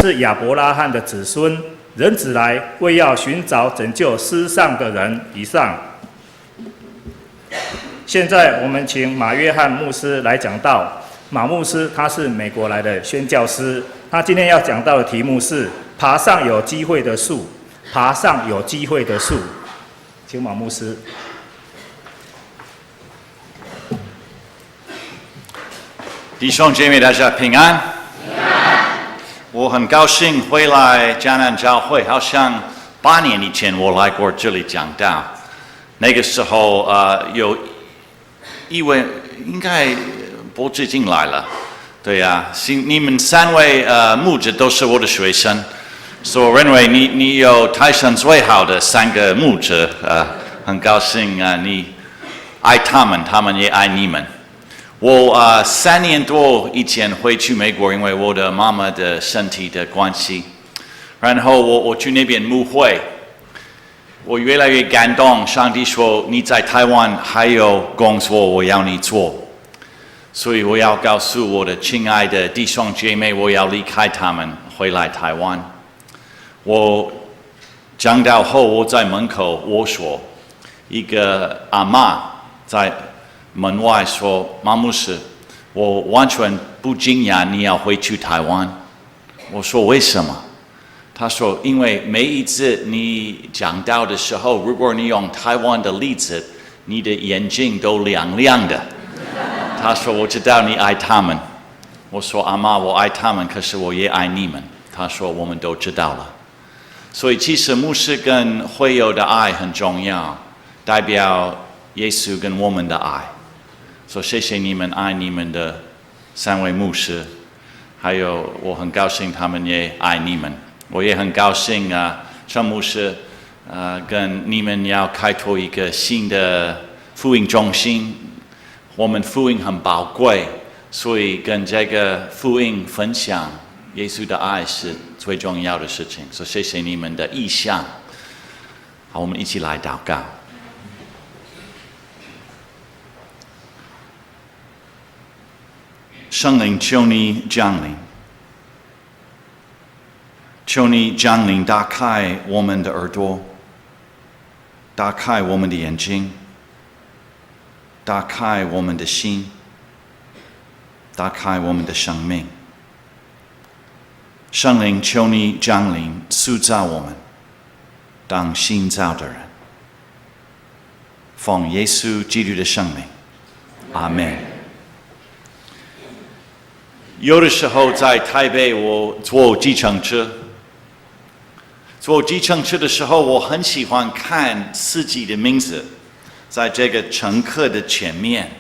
是亚伯拉罕的子孙，人子来为要寻找拯救失丧的人。以上。现在我们请马约翰牧师来讲道。马牧师他是美国来的宣教师，他今天要讲到的题目是爬上有机会的树。爬上有机会的树，请马牧师。弟兄姐妹，大家平安。我很高兴回来迦南教会，好像8年以前我来过这里讲道。那个时候有一位应该博志进来了，对呀，你们3位牧者都是我的学生。所以我认为你有台上最好的3个牧者，很高兴你爱他们，他们也爱你们。我3年多以前回去美国，因为我的妈妈的身体的关系，然后我去那边牧会，我越来越感动。上帝说你在台湾还有工作，我要你做，所以我要告诉我的亲爱的弟兄姐妹，我要离开他们，回来台湾。我讲到后，我在门口，我说一个阿嬷在门外说：“马牧师，我完全不惊讶你要回去台湾。”我说：“为什么？”他说：“因为每一次你讲到的时候，如果你用台湾的例子，你的眼睛都亮亮的。”他说：“我知道你爱他们。”我说：“阿嬷，我爱他们，可是我也爱你们。”他说：“我们都知道了。”所以其实牧师跟会友的爱很重要，代表耶稣跟我们的爱。所以谢谢你们爱你们的3位牧师，还有我很高兴他们也爱你们。我也很高兴陈牧师跟你们要开拓一个新的福音中心。我们福音很宝贵，所以跟这个福音分享耶稣的爱是最重要的事情，所以谢谢你们的意向。好，我们一起来祷告。圣灵，求你降临，求你降临，打开我们的耳朵，打开我们的眼睛，打开我们的心，打开我们的生命。圣灵，求你降临，塑造我们当新造的人。奉耶稣基督的圣名，阿们。有的时候在台北，我坐计程车。坐计程车的时候，我很喜欢看司机的名字在这个乘客的前面，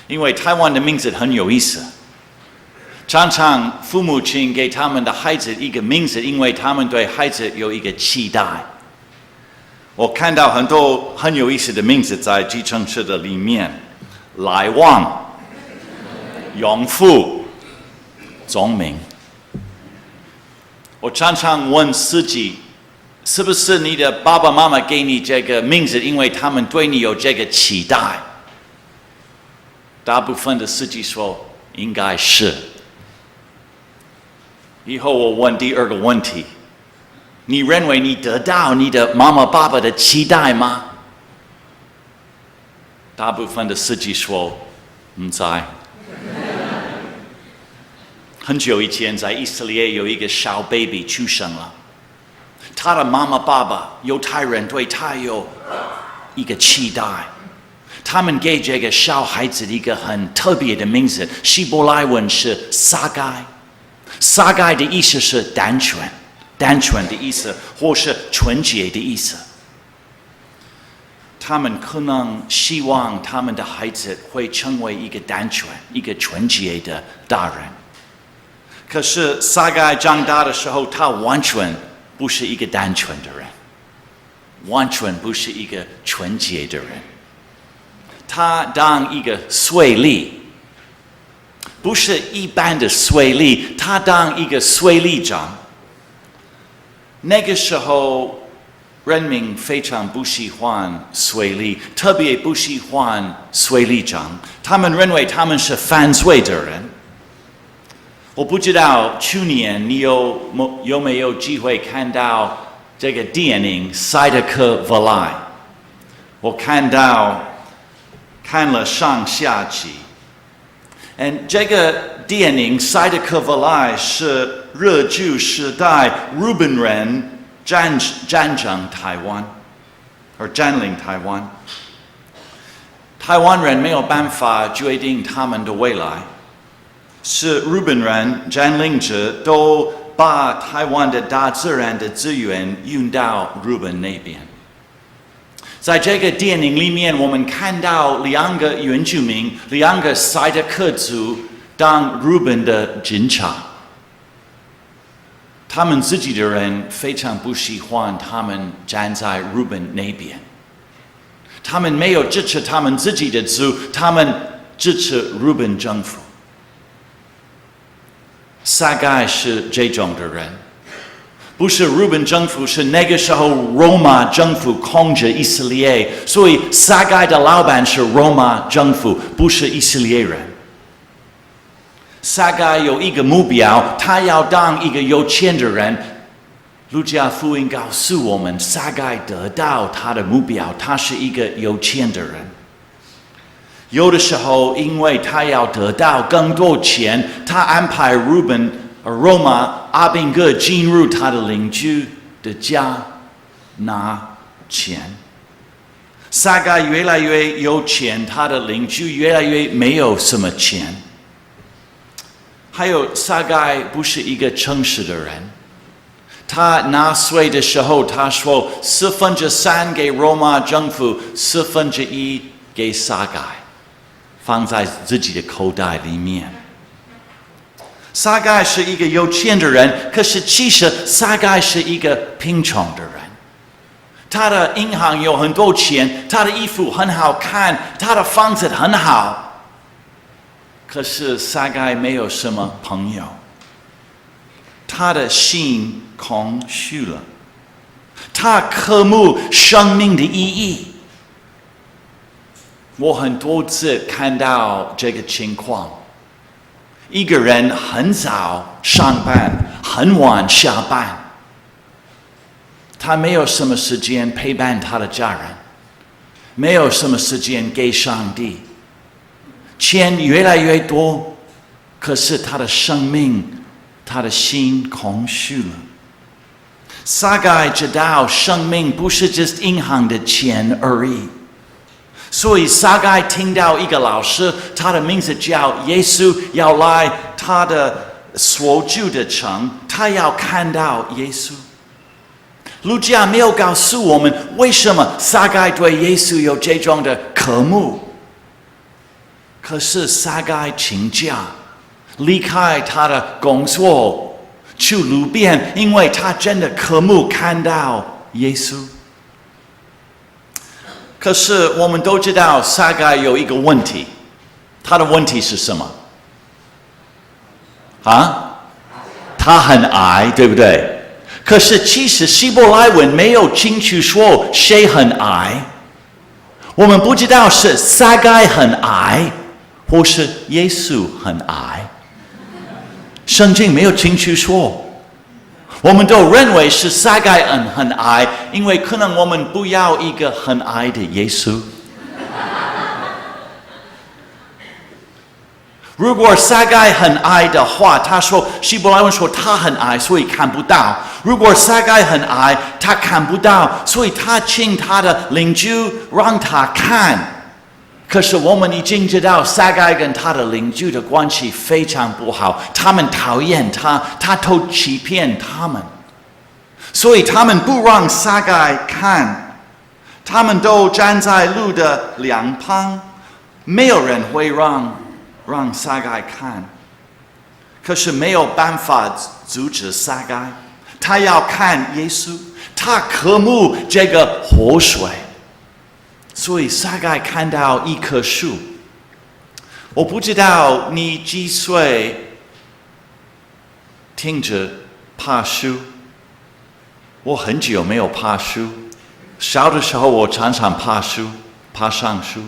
因为台湾的名字很有意思。常常父母亲给他们的孩子一个名字，因为他们对孩子有一个期待。我看到很多很有意思的名字在计程车的里面，来旺、永富、宗明。我常常问司机，是不是你的爸爸妈妈给你这个名字，因为他们对你有这个期待？大部分的司机说应该是。以后我问第2个问题，你认为你得到你的妈妈爸爸的期待吗？大部分的司机说不知道。很久以前在以色列有一个小 baby 出生了，他的妈妈爸爸犹太人对他有一个期待，他们给这个小孩子一个很特别的名字，希伯来文是撒该。撒该的意思是单纯，单纯的意思，或是纯洁的意思。他们可能希望他们的孩子会成为一个单纯、一个纯洁的大人。可是撒该长大的时候，他完全不是一个单纯的人，完全不是一个纯洁的人。他当一个税吏，不是一般的税吏，他当一个税吏长。那个时候，人民非常不喜欢税吏，特别不喜欢税吏长。他们认为他们是犯罪的人。我不知道去年你有没有机会看到这个电影《赛德克·维莱》？我看了上下集。这个电影《赛德克·维莱》是日据时代日本人战争台湾，而占领台湾。台湾人没有办法决定他们的未来，是日本人占领者都把台湾的大自然的资源运到日本那边。在这个电影里面，我们看到2个原住民，2个赛德克族当日本的警察。他们自己的人非常不喜欢他们站在日本那边，他们没有支持他们自己的族，他们支持日本政府。撒该是这种的人，不是日本政府，是那个时候罗马政府控制以色列，所以撒该的老板是罗马政府，不是以色列人。撒该有一个目标，他要当一个有钱的人。路加福音告诉我们，撒该得到他的目标，他是一个有钱的人。有的时候，因为他要得到更多钱，他安排罗马阿宾哥进入他的邻居的家拿钱。撒该越来越有钱，他的邻居越来越没有什么钱。还有撒该不是一个诚实的人，他纳税的时候，他说3/4给罗马政府1/4给撒该，放在自己的口袋里面。撒该是一个有钱的人，可是其实撒该是一个贫穷的人。他的银行有很多钱，他的衣服很好看，他的房子很好。可是撒该没有什么朋友，他的心空虚了，他渴慕生命的意义。我很多次看到这个情况，一个人很早上班，很晚下班，他没有什么时间陪伴他的家人，没有什么时间给上帝。钱越来越多，可是他的生命，他的心空虚了。撒该知道生命不是只是银行的钱而已，所以撒该听到一个老师，他的名字叫耶稣，要来他的所住的城，他要看到耶稣。路加没有告诉我们为什么撒该对耶稣有这种的渴慕。可是撒该请假，离开他的工作，去路边，因为他真的渴慕看到耶稣。可是我们都知道撒该有一个问题，他的问题是什么？他很矮，对不对？可是其实希伯来文没有清楚说谁很矮，我们不知道是撒该很矮，或是耶稣很矮，圣经没有清楚说。我们都认为是撒该很矮，因为可能我们不要一个很矮的耶稣。如果撒该很矮的话，他说希伯来文说他很矮，所以看不到。如果撒该很矮，他看不到，所以他请他的邻居让他看。可是我们已经知道撒该跟他的邻居的关系非常不好，他们讨厌他，他都欺骗他们，所以他们不让撒该看，他们都站在路的两旁，没有人会让撒该看。可是没有办法阻止撒该，他要看耶稣，他渴慕这个活水。所以撒该看到一棵树，我不知道你几岁听着爬树，我很久没有爬树，小的时候我常常爬树，爬上树。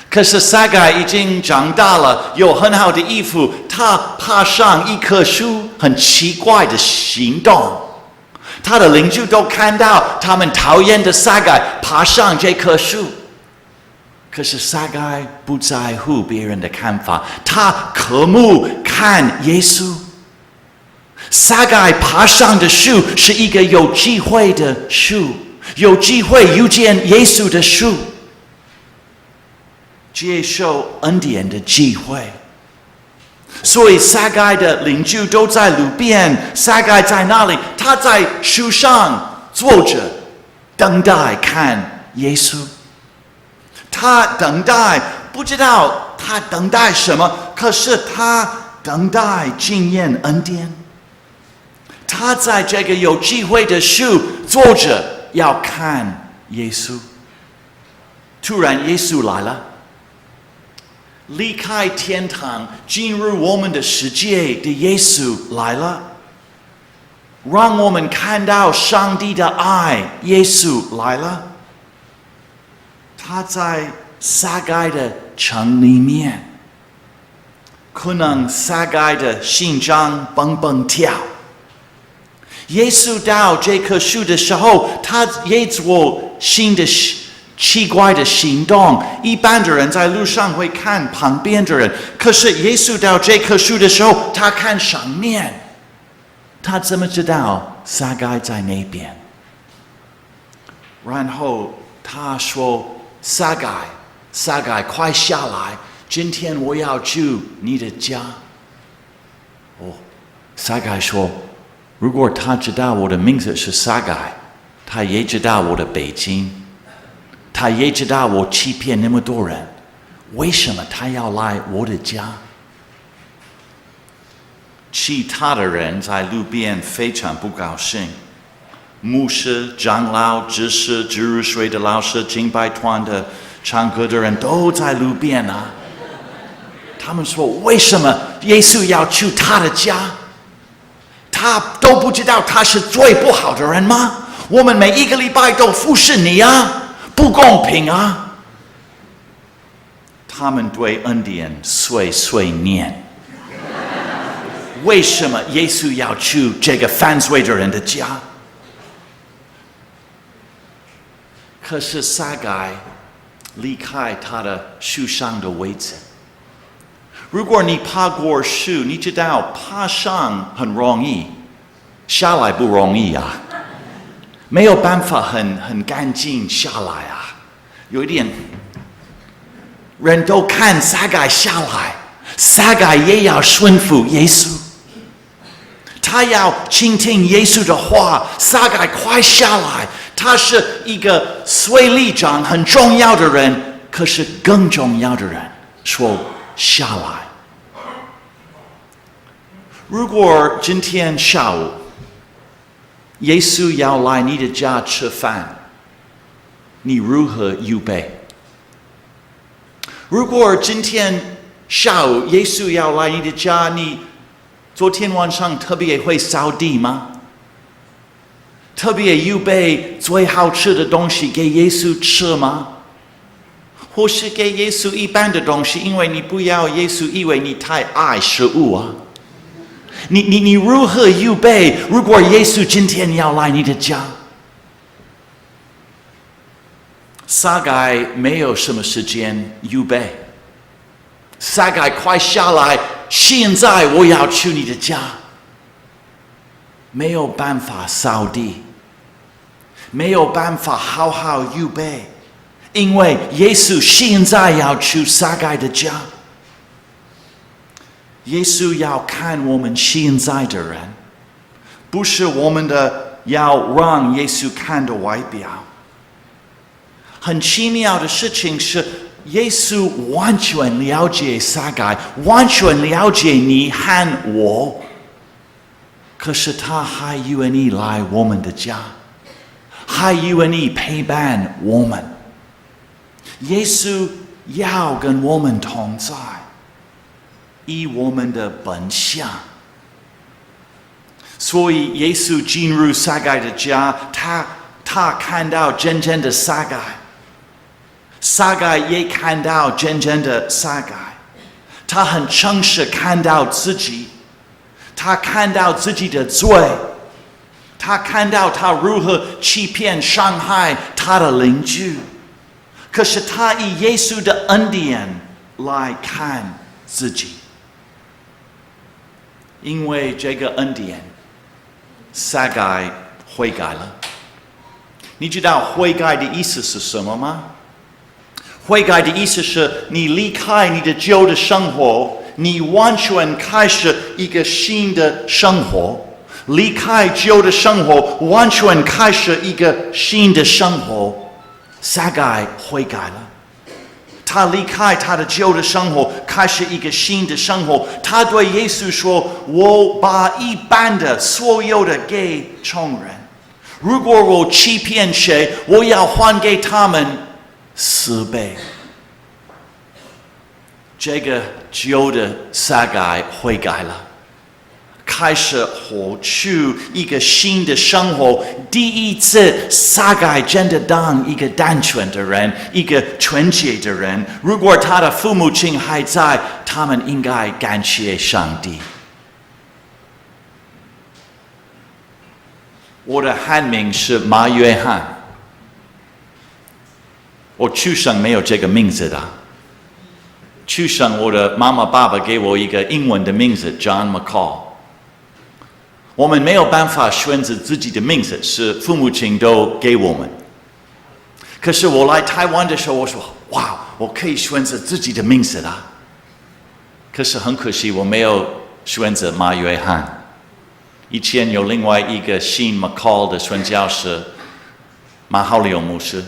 可是撒该已经长大了，有很好的衣服，他爬上一棵树，很奇怪的行动。他的邻居都看到他们讨厌的撒该爬上这棵树。可是撒该不在乎别人的看法，他渴慕看耶稣。撒该爬上的树是一个有机会的树，有机会遇见耶稣的树，接受恩典的机会。所以撒该的邻居都在路边，撒该在那里？他在树上坐着，等待看耶稣。他等待，不知道他等待什么，可是他等待经验恩典。他在这个有机会的树坐着，要看耶稣。突然耶稣来了，离开天堂进入我们的世界的耶稣来了，让我们看到上帝的爱。耶稣来了，他在撒该的城里面，可能撒该的心脏蹦蹦跳。耶稣到这棵树的时候，他也做新的奇怪的行动。一般的人在路上会看旁边的人，可是耶稣到这棵树的时候，他看上面。他怎么知道撒该在那边？然后他说：撒该，快下来！今天我要去你的家。撒该说：如果他知道我的名字是撒该，他也知道我的背景，他也知道我欺骗那么多人，为什么他要来我的家？其他的人在路边非常不高兴。牧师、长老、执事、植入水的老师、敬拜团的、唱歌的人都在路边啊。他们说：为什么耶稣要去他的家？他都不知道他是最不好的人吗？我们每一个礼拜都服侍你啊，不公平啊！他们对恩典碎碎念。为什么耶稣要去这个犯罪的人的家？可是撒该离开他的树上的位置。如果你爬过树，你知道爬上很容易，下来不容易啊，没有办法很干净下来啊，有一点。人都看撒该下来，撒该也要顺服耶稣，他要倾听耶稣的话。撒该快下来！他是一个税吏长很重要的人，可是更重要的人说下来。如果今天下午耶稣要来你的家吃饭，你如何预备？如果今天下午耶稣要来你的家，你昨天晚上特别会扫地吗？特别预备最好吃的东西给耶稣吃吗？或是给耶稣一般的东西，因为你不要耶稣以为你太爱食物啊。你如何预备？如果耶稣今天要来你的家，撒该没有什么时间预备。撒该快下来！现在我要去你的家。没有办法扫地，没有办法好好预备，因为耶稣现在要去撒该的家。耶稣要看我们现在的人，不是我们的要让耶稣看的外表。很奇妙的事情是，耶稣完全了解撒该，完全了解你和我，可是他还愿意来我们的家，还愿意陪伴我们。耶稣要跟我们同在，以我们的本相。所以耶稣进入撒该的家，他看到真正的撒该。撒该也看到真正的撒该，他很诚实看到自己，他看到自己的罪，他看到他如何欺骗伤害他的邻居，可是他以耶稣的恩典来看自己，因为这个恩典，撒该悔改了。你知道悔改的意思是什么吗？悔改的意思是你离开你的旧的生活，你完全开始一个新的生活，离开旧的生活，完全开始一个新的生活。撒该悔改了，他离开他的旧的生活，开始一个新的生活。他对耶稣说：“我把一般的所有的给穷人，如果我欺骗谁，我要还给他们4倍。”这个旧的撒该悔改了，开始活出一个新的生活。第一次撒该真的当一个单纯的人，一个纯洁的人。如果他的父母亲还在，他们应该感谢上帝。我的汉名是马约翰，我出生没有这个名字的。出生我的妈妈爸爸给我一个英文的名字 John McCall。我们没有办法选择自己的名字，是父母亲都给我们。可是我来台湾的时候，我说：“哇，我可以选择自己的名字啦。”可是很可惜，我没有选择马约翰。以前有另外一个姓 McCall 的宣教士马浩柳牧师，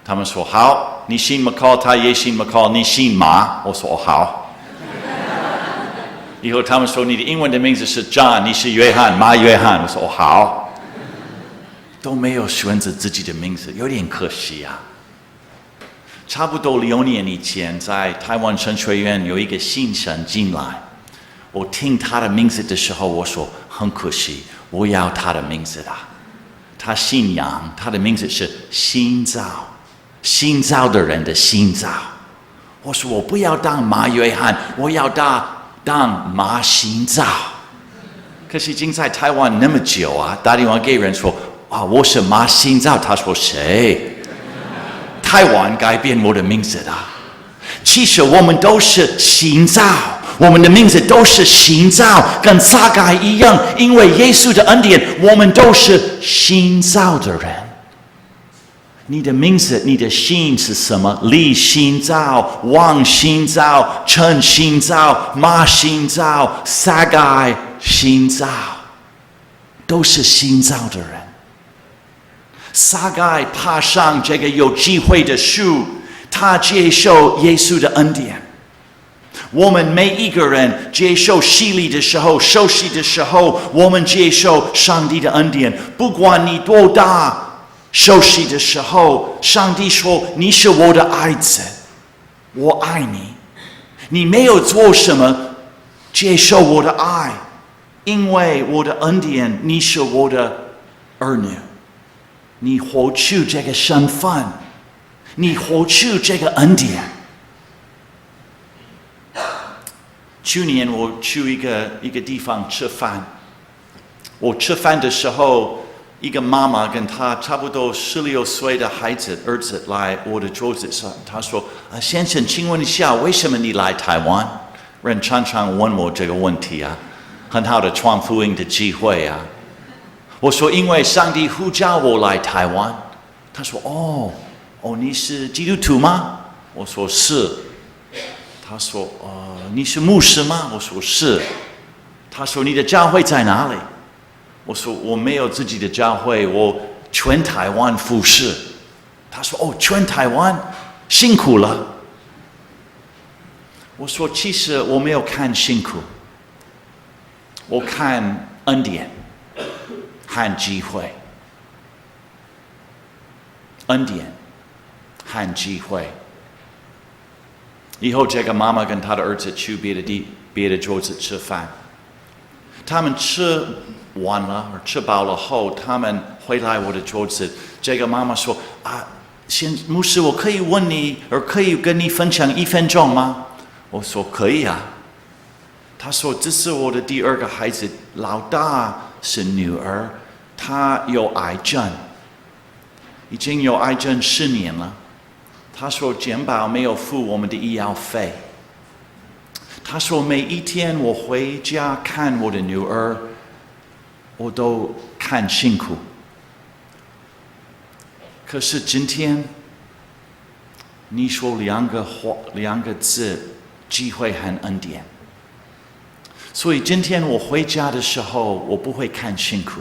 他们说：“好，你姓 McCall， 他也姓 McCall， 你姓马。”我说：“哦，好。”以后他们说你的英文的名字是 John， 你是约翰，马约翰。我说：“哦，好。”都没有选择自己的名字，有点可惜啊。差不多6年以前，在台湾神学院有一个新生进来，我听他的名字的时候，我说：“很可惜，我要他的名字啦。”他姓杨，他的名字是新造，新造的人的新造。我说：“我不要当马约翰，我要当马新造。”可是已经在台湾那么久啊，打电话给人说：“啊，我是马新造。”他说：“谁？台湾改变我的名字的。”其实我们都是新造，我们的名字都是新造，跟撒该一样，因为耶稣的恩典，我们都是新造的人。你的名字，你的姓是什么？李新造、王新造、陈新造、马新造、撒该新造，都是新造的人。撒该爬上这个有机会的树，他接受耶稣的恩典。我们每一个人接受洗礼的时候、受洗的时候，我们接受上帝的恩典。不管你多大，受洗的时候，上帝说：“你是我的爱子，我爱你。你没有做什么，接受我的爱，因为我的恩典，你是我的儿女。你活出这个身份，你活出这个恩典。”去年我去一个地方吃饭，我吃饭的时候，一个妈妈跟她差不多16岁的儿子来我的桌子上，她说：“先生，请问一下，为什么你来台湾？”人常常问我这个问题啊，很好的传福音的机会啊。我说：“因为上帝呼召我来台湾。”她说：“哦，你是基督徒吗？”我说：“是。”她说：“你是牧师吗？”我说：“是。”她说：“你的教会在哪里？”我说：“我没有自己的教会，我全台湾服侍。”她说：“哦，全台湾，辛苦了。”我说：“其实我没有看辛苦，我看恩典和机会，恩典和机会。”以后这个妈妈跟她的儿子去别的桌子吃饭，他们吃完了吃饱了后，他们回来我的桌子，这个妈妈说：“牧师，我可以问你，可以跟你分享1分钟吗？我说可以啊。他说这是我的第2个孩子，老大是女儿，她有癌症，已经有癌症10年了。他说健保没有付我们的医药费。他说每一天我回家看我的女儿，我都看辛苦。可是今天你说2个字，机会和恩典。所以今天我回家的时候，我不会看辛苦，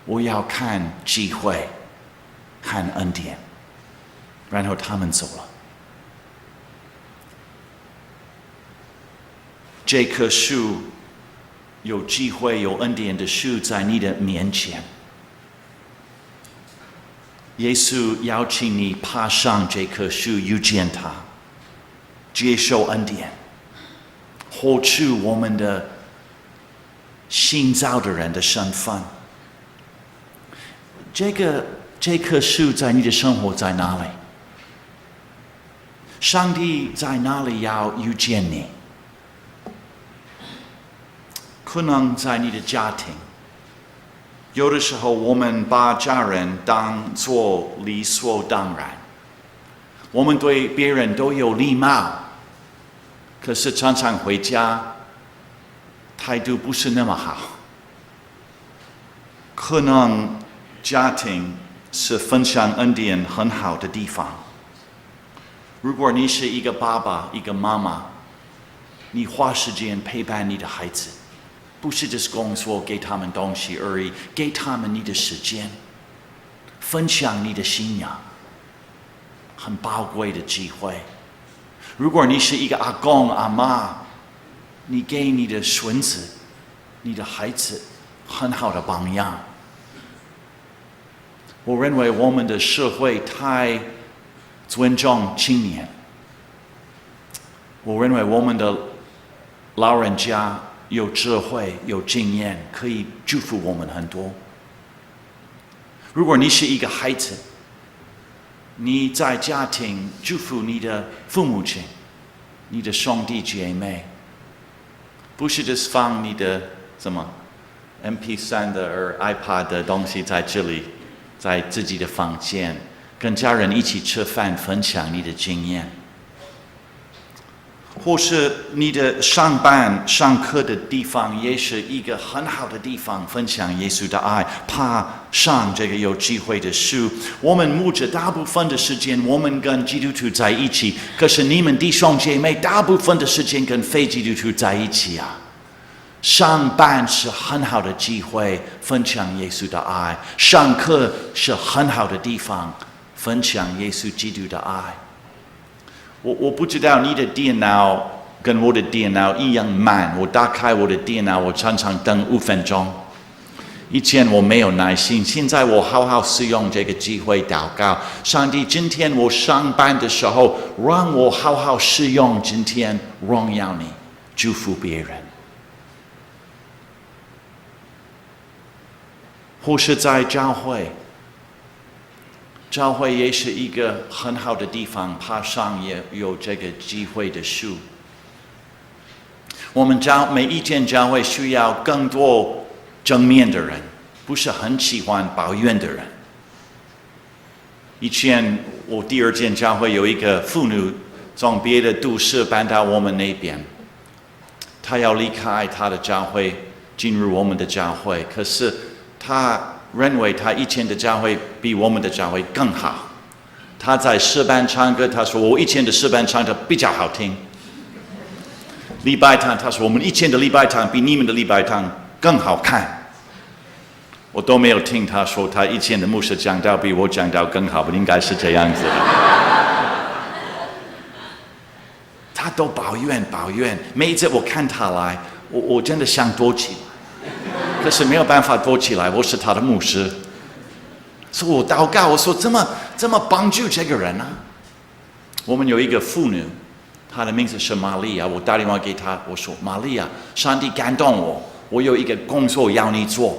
我要看机会和恩典。然后他们走了。这棵树有机会有恩典的树在你的面前，耶稣邀请你爬上这棵树，遇见他，接受恩典，活出我们的新造的人的身份。这棵树在你的生活在哪里？上帝在哪里要遇见你？可能在你的家庭。有的时候我们把家人当作理所当然，我们对别人都有礼貌，可是常常回家态度不是那么好。可能家庭是分享恩典很好的地方。如果你是一个爸爸一个妈妈，你花时间陪伴你的孩子，不是只是工作给他们东西而已，给他们你的时间，分享你的信仰，很宝贵的机会。如果你是一个阿公阿嬷，你给你的孙子你的孩子很好的榜样。我认为我们的社会太尊重青年，我认为我们的老人家有智慧有经验，可以祝福我们很多。如果你是一个孩子，你在家庭祝福你的父母亲你的兄弟姐妹，不是只放你的MP3 的iPad 的东西在这里，在自己的房间跟家人一起吃饭，分享你的经验。或是你的上班上课的地方也是一个很好的地方，分享耶稣的爱，爬上这个有机会的树。我们牧者大部分的时间我们跟基督徒在一起，可是你们弟兄姐妹大部分的时间跟非基督徒在一起啊。上班是很好的机会分享耶稣的爱，上课是很好的地方分享耶稣基督的爱。我不知道你的电脑跟我的电脑一样慢，我打开我的电脑，我常常等5分钟。以前我没有耐心，现在我好好使用这个机会祷告。上帝，今天我上班的时候，让我好好使用今天，荣耀你，祝福别人。或是在教会，教会也是一个很好的地方，爬上也有这个机会的树。我们每一间教会需要更多正面的人，不是很喜欢抱怨的人。以前我第2间教会有一个妇女从别的都市搬到我们那边，她要离开她的教会进入我们的教会，可是她认为她以前的教会比我们的教会更好。她在诗班唱歌，她说我以前的诗班唱得比较好听。礼拜堂，她说我们以前的礼拜堂比你们的礼拜堂更好看。我都没有听她说她以前的牧师讲道比我讲道更好，不应该是这样子的。她都抱怨，每一次我看她来，我真的想躲起来。可是没有办法躲起来，我是他的牧师，所以我祷告，我说怎么帮助这个人呢？我们有一个妇女，她的名字是玛利亚，我打电话给她，我说玛利亚，上帝感动我，我有一个工作要你做。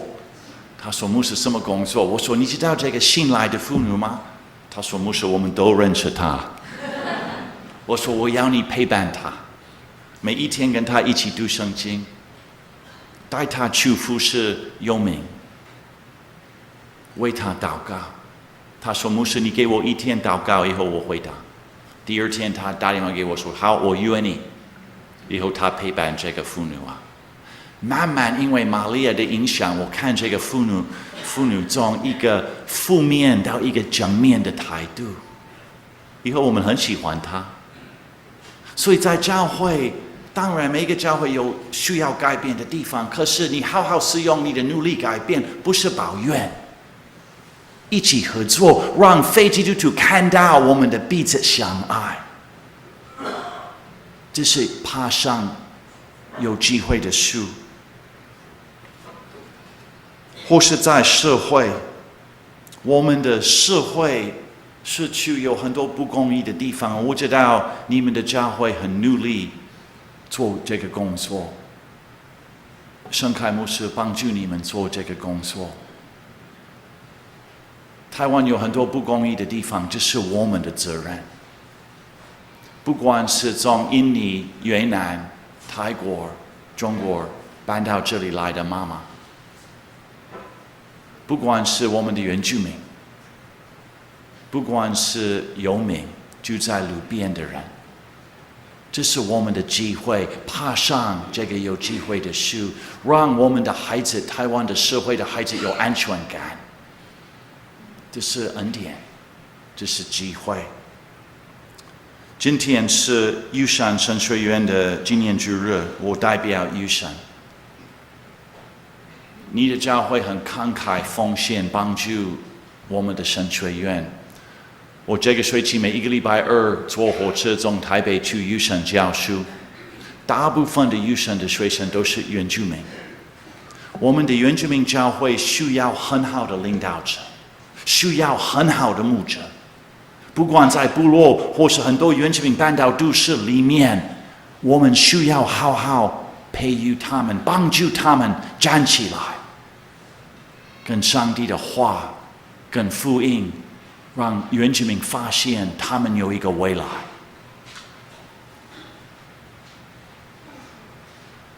她说牧师什么工作？我说你知道这个新来的妇女吗？他说牧师我们都认识他。我说我要你陪伴他，每一天跟他一起读圣经，带他去服侍游民，为他祷告。他说牧师你给我一天祷告以后我回答。第二天他打电话给我说好我愿意。以后他陪伴这个妇女慢慢因为玛利亚的影响，我看这个妇女从一个负面到一个正面的态度，以后我们很喜欢她。所以在教会，当然每一个教会有需要改变的地方，可是你好好使用你的努力改变，不是抱怨，一起合作，让非基督徒看到我们的彼此相爱。这是爬上有机会的树，或是在社会，我们的社会社区有很多不公义的地方，我知道你们的教会很努力做这个工作，盛凯牧师帮助你们做这个工作。台湾有很多不公义的地方，这是我们的责任。不管是从印尼、越南、泰国、中国搬到这里来的妈妈，不管是我们的原住民，不管是游民住在路边的人，这是我们的机会，爬上这个有机会的树，让我们的孩子，台湾的社会的孩子有安全感。这是恩典，这是机会。今天是玉山神学院的纪念主日，我代表玉山。你的教会很慷慨奉献，帮助我们的神学院。我这个学期每一个礼拜二坐火车从台北去玉山教书，大部分的玉山的学生都是原住民。我们的原住民教会需要很好的领导者，需要很好的牧者。不管在部落或是很多原住民搬到都市里面，我们需要好好培育他们，帮助他们站起来，跟上帝的话，跟福音，让原住民发现他们有一个未来。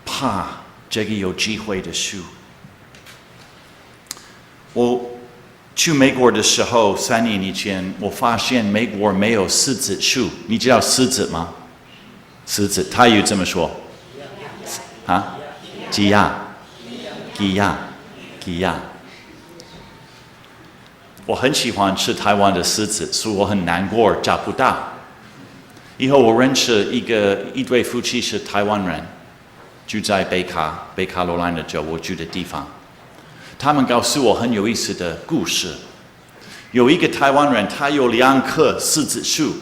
怕这个有机会的树。我去美国的时候，3年以前，我发现美国没有柿子树。你知道柿子吗？柿子，泰语怎么说？啊？鸡亚，鸡亚，鸡亚。我很喜欢吃台湾的柿子，所以我很难过找不到。以后我认识一对夫妻是台湾人，住在北卡罗来纳州我住的地方。他们告诉我很有意思的故事。有一个台湾人，他有2棵柿子树，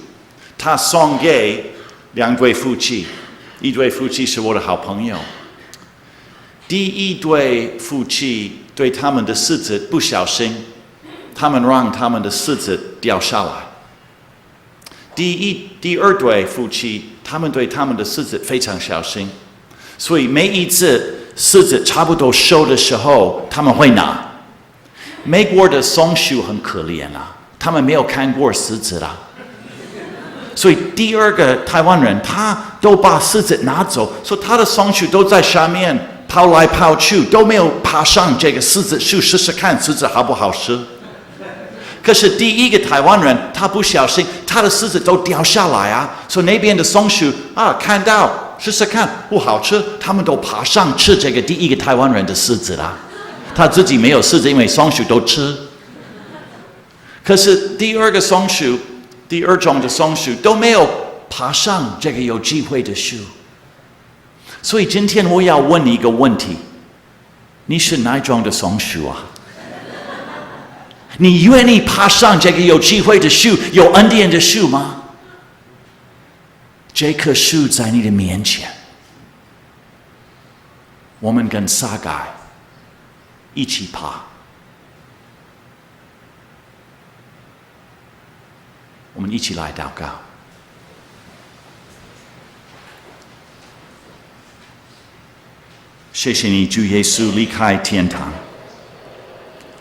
他送给2对夫妻，一对夫妻是我的好朋友。第一对夫妻对他们的柿子不小心，他们让他们的柿子掉下来。第二对夫妻，他们对他们的柿子非常小心，所以每一次柿子差不多熟的时候，他们会拿。美国的松鼠很可怜啊，他们没有看过柿子啦，所以第二个台湾人他都把柿子拿走，说他的松鼠都在下面跑来跑去，都没有爬上这个柿子树试试看柿子好不好吃。可是第一个台湾人他不小心，他的柿子都掉下来啊，所以那边的松鼠看到试试看不好吃，他们都爬上吃这个第一个台湾人的柿子啦。他自己没有柿子，因为松鼠都吃。可是第二种的松鼠都没有爬上这个有机会的树。所以今天我要问你一个问题：你是哪种的松鼠啊？你愿意爬上这个有机会的树、有恩典的树吗？这棵树在你的面前，我们跟撒该一起爬。我们一起来祷告。谢谢你，主耶稣离开天堂，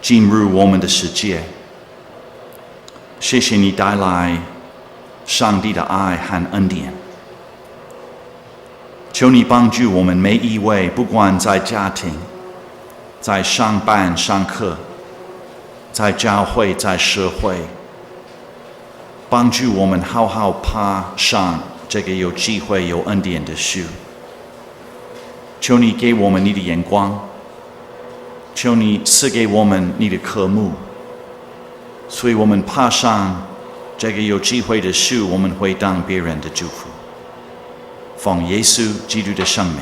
进入我们的世界。谢谢你带来上帝的爱和恩典。求你帮助我们每一位，不管在家庭、在上班、上课、在教会、在社会，帮助我们好好爬上这个有机会、有恩典的树。求你给我们你的眼光，求你赐给我们你的科目，所以我们爬上这个有机会的树，我们会当别人的祝福。奉耶稣基督的圣名。